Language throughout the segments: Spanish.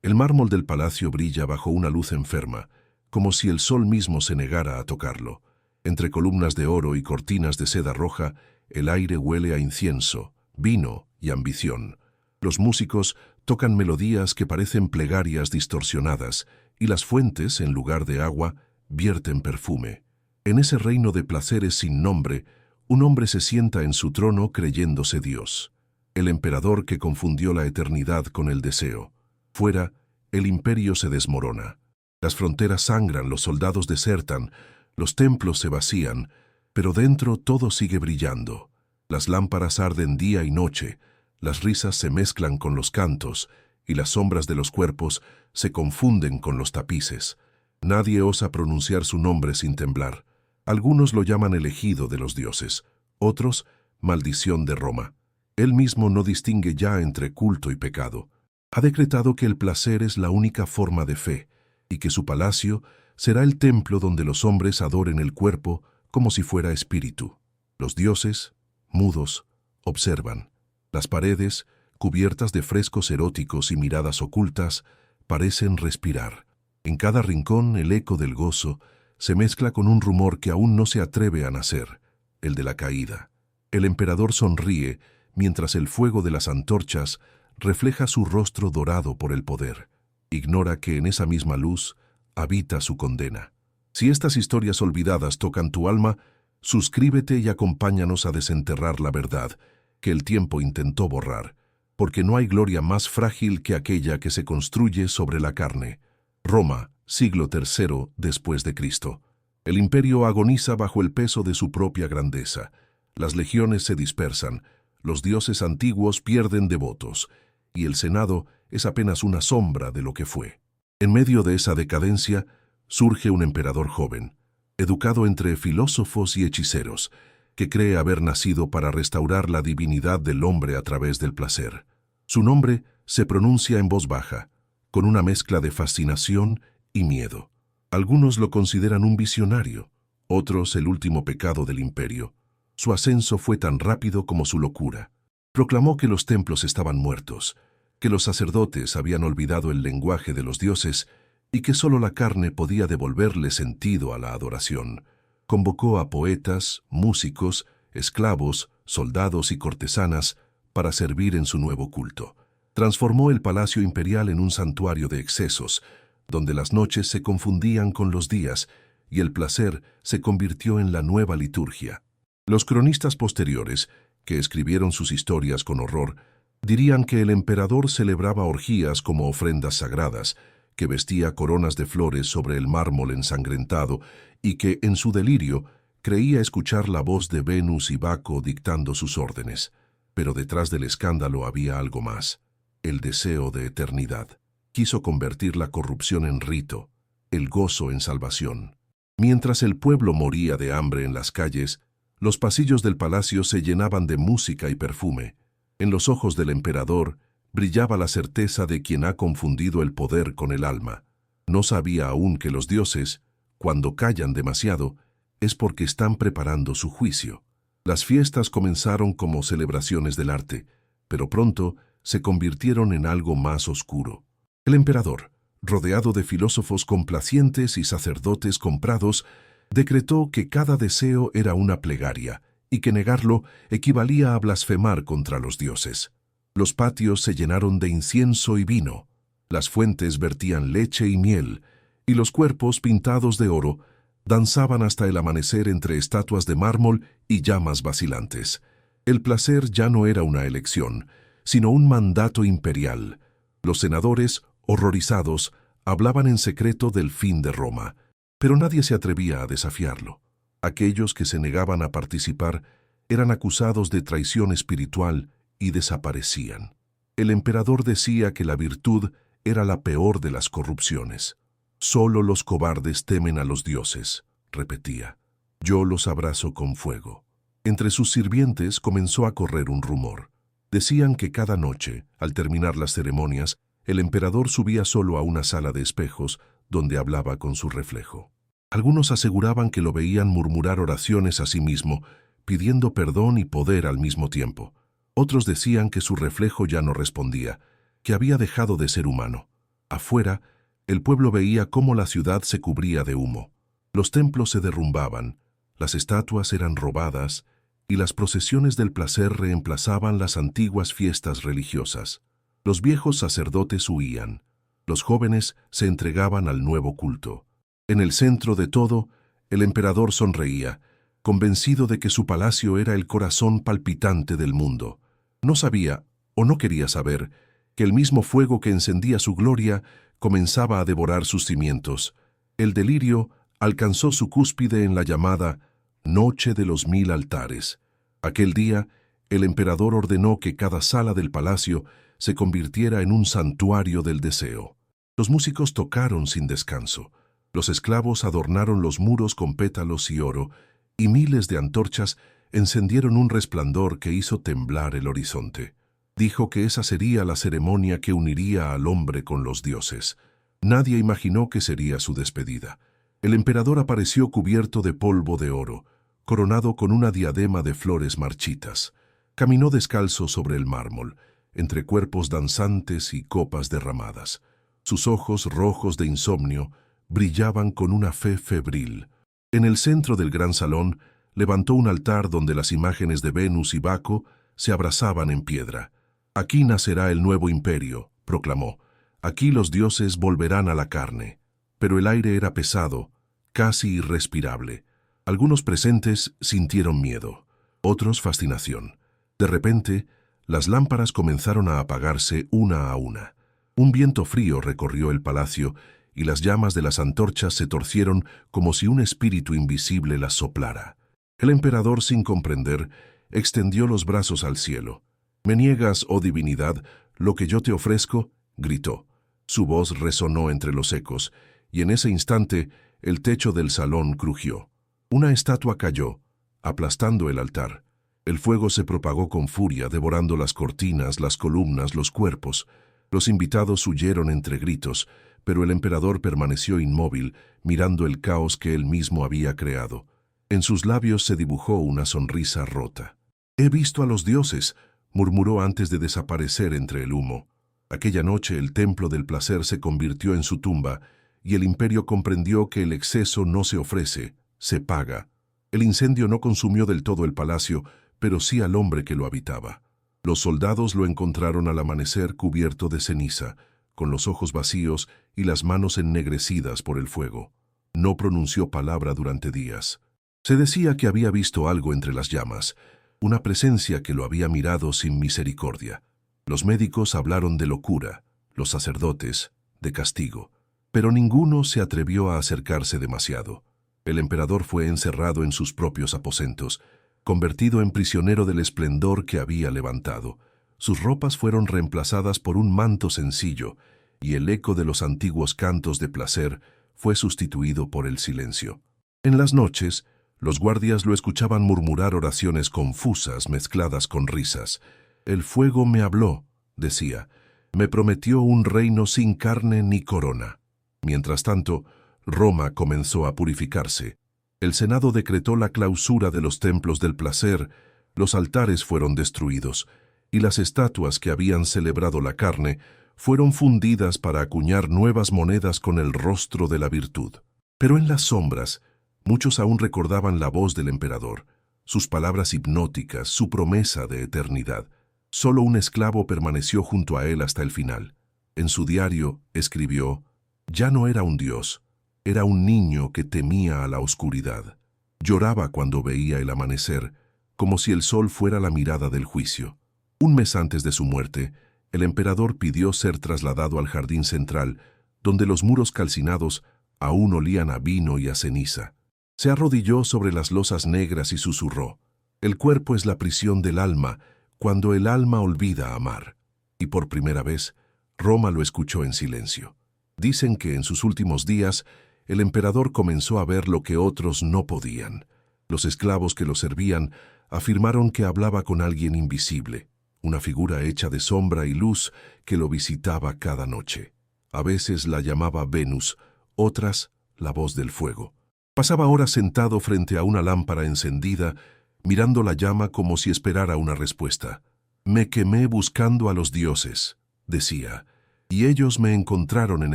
El mármol del palacio brilla bajo una luz enferma, como si el sol mismo se negara a tocarlo. Entre columnas de oro y cortinas de seda roja, el aire huele a incienso, vino y ambición. Los músicos tocan melodías que parecen plegarias distorsionadas, y las fuentes, en lugar de agua, vierten perfume. En ese reino de placeres sin nombre, un hombre se sienta en su trono creyéndose Dios. El emperador que confundió la eternidad con el deseo. Fuera, el imperio se desmorona. Las fronteras sangran, los soldados desertan, los templos se vacían, pero dentro todo sigue brillando. Las lámparas arden día y noche, las risas se mezclan con los cantos, y las sombras de los cuerpos se confunden con los tapices. Nadie osa pronunciar su nombre sin temblar. Algunos lo llaman elegido de los dioses, otros maldición de Roma. Él mismo no distingue ya entre culto y pecado. Ha decretado que el placer es la única forma de fe, y que su palacio será el templo donde los hombres adoren el cuerpo como si fuera espíritu. Los dioses, mudos, observan. Las paredes, cubiertas de frescos eróticos y miradas ocultas, parecen respirar. En cada rincón el eco del gozo se mezcla con un rumor que aún no se atreve a nacer, el de la caída. El emperador sonríe mientras el fuego de las antorchas refleja su rostro dorado por el poder. Ignora que en esa misma luz habita su condena. Si estas historias olvidadas tocan tu alma, suscríbete y acompáñanos a desenterrar la verdad que el tiempo intentó borrar, porque no hay gloria más frágil que aquella que se construye sobre la carne. Roma, siglo III después de Cristo. El imperio agoniza bajo el peso de su propia grandeza. Las legiones se dispersan, los dioses antiguos pierden devotos, y el Senado es apenas una sombra de lo que fue. En medio de esa decadencia, surge un emperador joven, educado entre filósofos y hechiceros, que cree haber nacido para restaurar la divinidad del hombre a través del placer. Su nombre se pronuncia en voz baja, con una mezcla de fascinación y miedo. Algunos lo consideran un visionario, otros el último pecado del imperio. Su ascenso fue tan rápido como su locura. Proclamó que los templos estaban muertos, que los sacerdotes habían olvidado el lenguaje de los dioses y que solo la carne podía devolverle sentido a la adoración. Convocó a poetas, músicos, esclavos, soldados y cortesanas para servir en su nuevo culto. Transformó el palacio imperial en un santuario de excesos, donde las noches se confundían con los días y el placer se convirtió en la nueva liturgia. Los cronistas posteriores, que escribieron sus historias con horror, dirían que el emperador celebraba orgías como ofrendas sagradas, que vestía coronas de flores sobre el mármol ensangrentado y que, en su delirio, creía escuchar la voz de Venus y Baco dictando sus órdenes. Pero detrás del escándalo había algo más, el deseo de eternidad. Quiso convertir la corrupción en rito, el gozo en salvación. Mientras el pueblo moría de hambre en las calles, los pasillos del palacio se llenaban de música y perfume. En los ojos del emperador brillaba la certeza de quien ha confundido el poder con el alma. No sabía aún que los dioses, cuando callan demasiado, es porque están preparando su juicio. Las fiestas comenzaron como celebraciones del arte, pero pronto se convirtieron en algo más oscuro. El emperador, rodeado de filósofos complacientes y sacerdotes comprados, decretó que cada deseo era una plegaria y que negarlo equivalía a blasfemar contra los dioses. Los patios se llenaron de incienso y vino, las fuentes vertían leche y miel, y los cuerpos pintados de oro danzaban hasta el amanecer entre estatuas de mármol y llamas vacilantes. El placer ya no era una elección, sino un mandato imperial. Los senadores, horrorizados, hablaban en secreto del fin de Roma, pero nadie se atrevía a desafiarlo. Aquellos que se negaban a participar eran acusados de traición espiritual y desaparecían. El emperador decía que la virtud era la peor de las corrupciones. Solo los cobardes temen a los dioses, repetía. Yo los abrazo con fuego. Entre sus sirvientes comenzó a correr un rumor. Decían que cada noche, al terminar las ceremonias, el emperador subía solo a una sala de espejos donde hablaba con su reflejo. Algunos aseguraban que lo veían murmurar oraciones a sí mismo, pidiendo perdón y poder al mismo tiempo. Otros decían que su reflejo ya no respondía, que había dejado de ser humano. Afuera, el pueblo veía cómo la ciudad se cubría de humo. Los templos se derrumbaban, las estatuas eran robadas y las procesiones del placer reemplazaban las antiguas fiestas religiosas. Los viejos sacerdotes huían, los jóvenes se entregaban al nuevo culto. En el centro de todo, el emperador sonreía, convencido de que su palacio era el corazón palpitante del mundo. No sabía, o no quería saber, que el mismo fuego que encendía su gloria comenzaba a devorar sus cimientos. El delirio alcanzó su cúspide en la llamada Noche de los 1000 altares. Aquel día, el emperador ordenó que cada sala del palacio se convirtiera en un santuario del deseo. Los músicos tocaron sin descanso, los esclavos adornaron los muros con pétalos y oro, y miles de antorchas encendieron un resplandor que hizo temblar el horizonte. Dijo que esa sería la ceremonia que uniría al hombre con los dioses. Nadie imaginó que sería su despedida. El emperador apareció cubierto de polvo de oro, coronado con una diadema de flores marchitas. Caminó descalzo sobre el mármol, entre cuerpos danzantes y copas derramadas. Sus ojos, rojos de insomnio, brillaban con una fe febril. En el centro del gran salón levantó un altar donde las imágenes de Venus y Baco se abrazaban en piedra. «Aquí nacerá el nuevo imperio», proclamó. «Aquí los dioses volverán a la carne». Pero el aire era pesado, casi irrespirable. Algunos presentes sintieron miedo, otros fascinación. De repente, las lámparas comenzaron a apagarse una a una. Un viento frío recorrió el palacio y las llamas de las antorchas se torcieron como si un espíritu invisible las soplara. El emperador, sin comprender, extendió los brazos al cielo. «¿Me niegas, oh divinidad, lo que yo te ofrezco?», gritó. Su voz resonó entre los ecos, y en ese instante el techo del salón crujió. Una estatua cayó, aplastando el altar. El fuego se propagó con furia, devorando las cortinas, las columnas, los cuerpos. Los invitados huyeron entre gritos, pero el emperador permaneció inmóvil, mirando el caos que él mismo había creado. En sus labios se dibujó una sonrisa rota. «He visto a los dioses», murmuró antes de desaparecer entre el humo. Aquella noche el templo del placer se convirtió en su tumba, y el imperio comprendió que el exceso no se ofrece, se paga. El incendio no consumió del todo el palacio, pero sí al hombre que lo habitaba. Los soldados lo encontraron al amanecer cubierto de ceniza, con los ojos vacíos y las manos ennegrecidas por el fuego. No pronunció palabra durante días. Se decía que había visto algo entre las llamas, una presencia que lo había mirado sin misericordia. Los médicos hablaron de locura, los sacerdotes de castigo, pero ninguno se atrevió a acercarse demasiado. El emperador fue encerrado en sus propios aposentos, convertido en prisionero del esplendor que había levantado. Sus ropas fueron reemplazadas por un manto sencillo, y el eco de los antiguos cantos de placer fue sustituido por el silencio. En las noches, los guardias lo escuchaban murmurar oraciones confusas mezcladas con risas. «El fuego me habló», decía, «me prometió un reino sin carne ni corona». Mientras tanto, Roma comenzó a purificarse. El Senado decretó la clausura de los templos del placer, los altares fueron destruidos, y las estatuas que habían celebrado la carne fueron fundidas para acuñar nuevas monedas con el rostro de la virtud. Pero en las sombras, muchos aún recordaban la voz del emperador, sus palabras hipnóticas, su promesa de eternidad. Solo un esclavo permaneció junto a él hasta el final. En su diario escribió: «Ya no era un dios, era un niño que temía a la oscuridad. Lloraba cuando veía el amanecer, como si el sol fuera la mirada del juicio». Un mes antes de su muerte, el emperador pidió ser trasladado al jardín central, donde los muros calcinados aún olían a vino y a ceniza. Se arrodilló sobre las losas negras y susurró: «El cuerpo es la prisión del alma, cuando el alma olvida amar». Y por primera vez, Roma lo escuchó en silencio. Dicen que en sus últimos días, el emperador comenzó a ver lo que otros no podían. Los esclavos que lo servían afirmaron que hablaba con alguien invisible, una figura hecha de sombra y luz que lo visitaba cada noche. A veces la llamaba Venus, otras la voz del fuego. Pasaba horas sentado frente a una lámpara encendida, mirando la llama como si esperara una respuesta. «Me quemé buscando a los dioses», decía, y ellos me encontraron en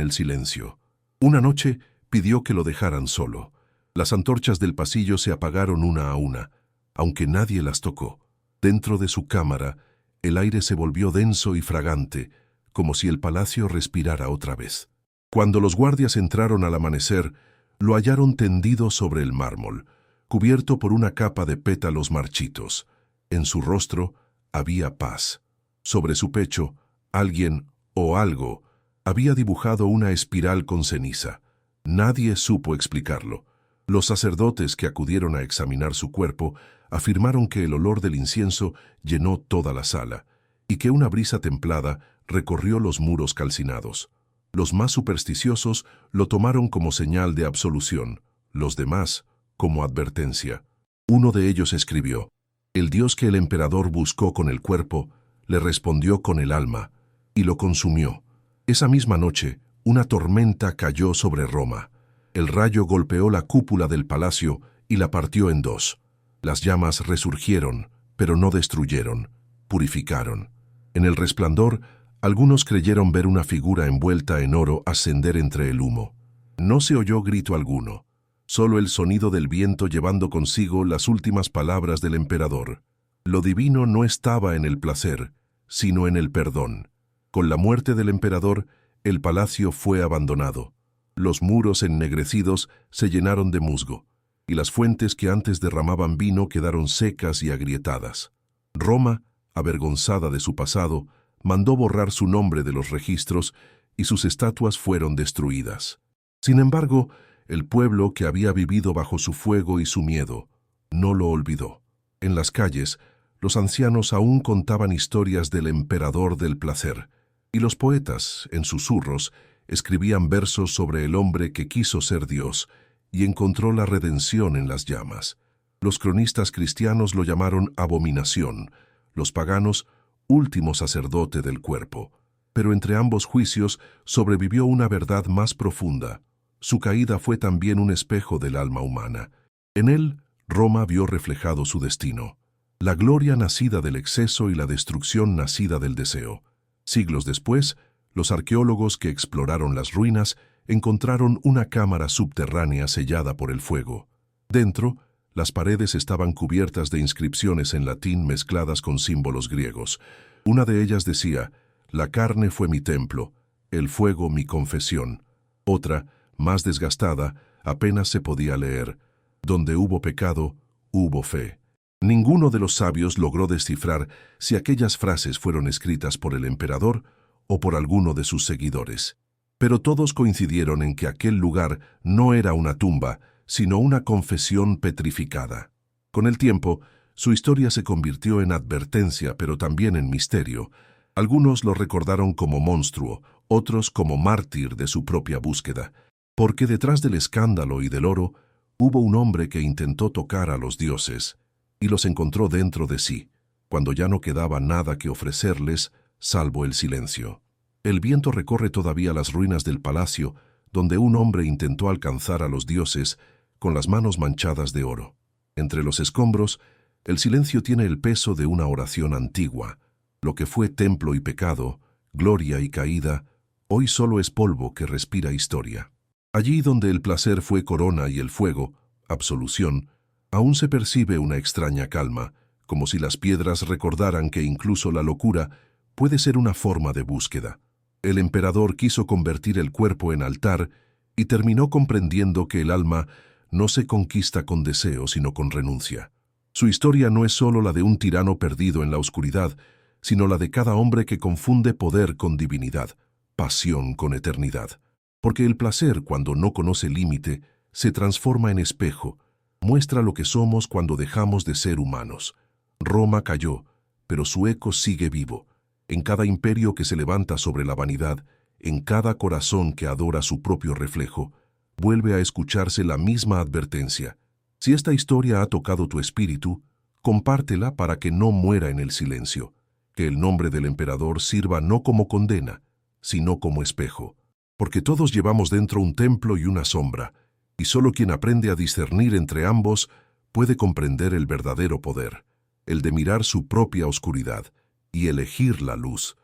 el silencio. Una noche pidió que lo dejaran solo. Las antorchas del pasillo se apagaron una a una, aunque nadie las tocó. Dentro de su cámara, el aire se volvió denso y fragante, como si el palacio respirara otra vez. Cuando los guardias entraron al amanecer, lo hallaron tendido sobre el mármol, cubierto por una capa de pétalos marchitos. En su rostro había paz. Sobre su pecho, alguien o algo había dibujado una espiral con ceniza. Nadie supo explicarlo. Los sacerdotes que acudieron a examinar su cuerpo afirmaron que el olor del incienso llenó toda la sala y que una brisa templada recorrió los muros calcinados. Los más supersticiosos lo tomaron como señal de absolución, los demás como advertencia. Uno de ellos escribió: «El Dios que el emperador buscó con el cuerpo, le respondió con el alma, y lo consumió». Esa misma noche, una tormenta cayó sobre Roma. El rayo golpeó la cúpula del palacio y la partió en dos. Las llamas resurgieron, pero no destruyeron, purificaron. En el resplandor, algunos creyeron ver una figura envuelta en oro ascender entre el humo. No se oyó grito alguno, solo el sonido del viento llevando consigo las últimas palabras del emperador. Lo divino no estaba en el placer, sino en el perdón. Con la muerte del emperador, el palacio fue abandonado. Los muros ennegrecidos se llenaron de musgo, y las fuentes que antes derramaban vino quedaron secas y agrietadas. Roma, avergonzada de su pasado, mandó borrar su nombre de los registros y sus estatuas fueron destruidas. Sin embargo, el pueblo que había vivido bajo su fuego y su miedo no lo olvidó. En las calles, los ancianos aún contaban historias del emperador del placer, y los poetas, en susurros, escribían versos sobre el hombre que quiso ser Dios y encontró la redención en las llamas. Los cronistas cristianos lo llamaron abominación, los paganos último sacerdote del cuerpo. Pero entre ambos juicios sobrevivió una verdad más profunda. Su caída fue también un espejo del alma humana. En él, Roma vio reflejado su destino, la gloria nacida del exceso y la destrucción nacida del deseo. Siglos después, los arqueólogos que exploraron las ruinas encontraron una cámara subterránea sellada por el fuego. Dentro, las paredes estaban cubiertas de inscripciones en latín mezcladas con símbolos griegos. Una de ellas decía: «La carne fue mi templo, el fuego mi confesión». Otra, más desgastada, apenas se podía leer: «Donde hubo pecado, hubo fe». Ninguno de los sabios logró descifrar si aquellas frases fueron escritas por el emperador o por alguno de sus seguidores. Pero todos coincidieron en que aquel lugar no era una tumba, sino una confesión petrificada. Con el tiempo, su historia se convirtió en advertencia, pero también en misterio. Algunos lo recordaron como monstruo, otros como mártir de su propia búsqueda. Porque detrás del escándalo y del oro, hubo un hombre que intentó tocar a los dioses, y los encontró dentro de sí, cuando ya no quedaba nada que ofrecerles, salvo el silencio. El viento recorre todavía las ruinas del palacio, donde un hombre intentó alcanzar a los dioses con las manos manchadas de oro. Entre los escombros, el silencio tiene el peso de una oración antigua. Lo que fue templo y pecado, gloria y caída, hoy solo es polvo que respira historia. Allí donde el placer fue corona y el fuego, absolución, aún se percibe una extraña calma, como si las piedras recordaran que incluso la locura puede ser una forma de búsqueda. El emperador quiso convertir el cuerpo en altar y terminó comprendiendo que el alma no se conquista con deseo, sino con renuncia. Su historia no es solo la de un tirano perdido en la oscuridad, sino la de cada hombre que confunde poder con divinidad, pasión con eternidad. Porque el placer, cuando no conoce límite, se transforma en espejo, muestra lo que somos cuando dejamos de ser humanos. Roma cayó, pero su eco sigue vivo, en cada imperio que se levanta sobre la vanidad, en cada corazón que adora su propio reflejo, vuelve a escucharse la misma advertencia. Si esta historia ha tocado tu espíritu, compártela para que no muera en el silencio, que el nombre del emperador sirva no como condena, sino como espejo. Porque todos llevamos dentro un templo y una sombra, y solo quien aprende a discernir entre ambos puede comprender el verdadero poder, el de mirar su propia oscuridad y elegir la luz.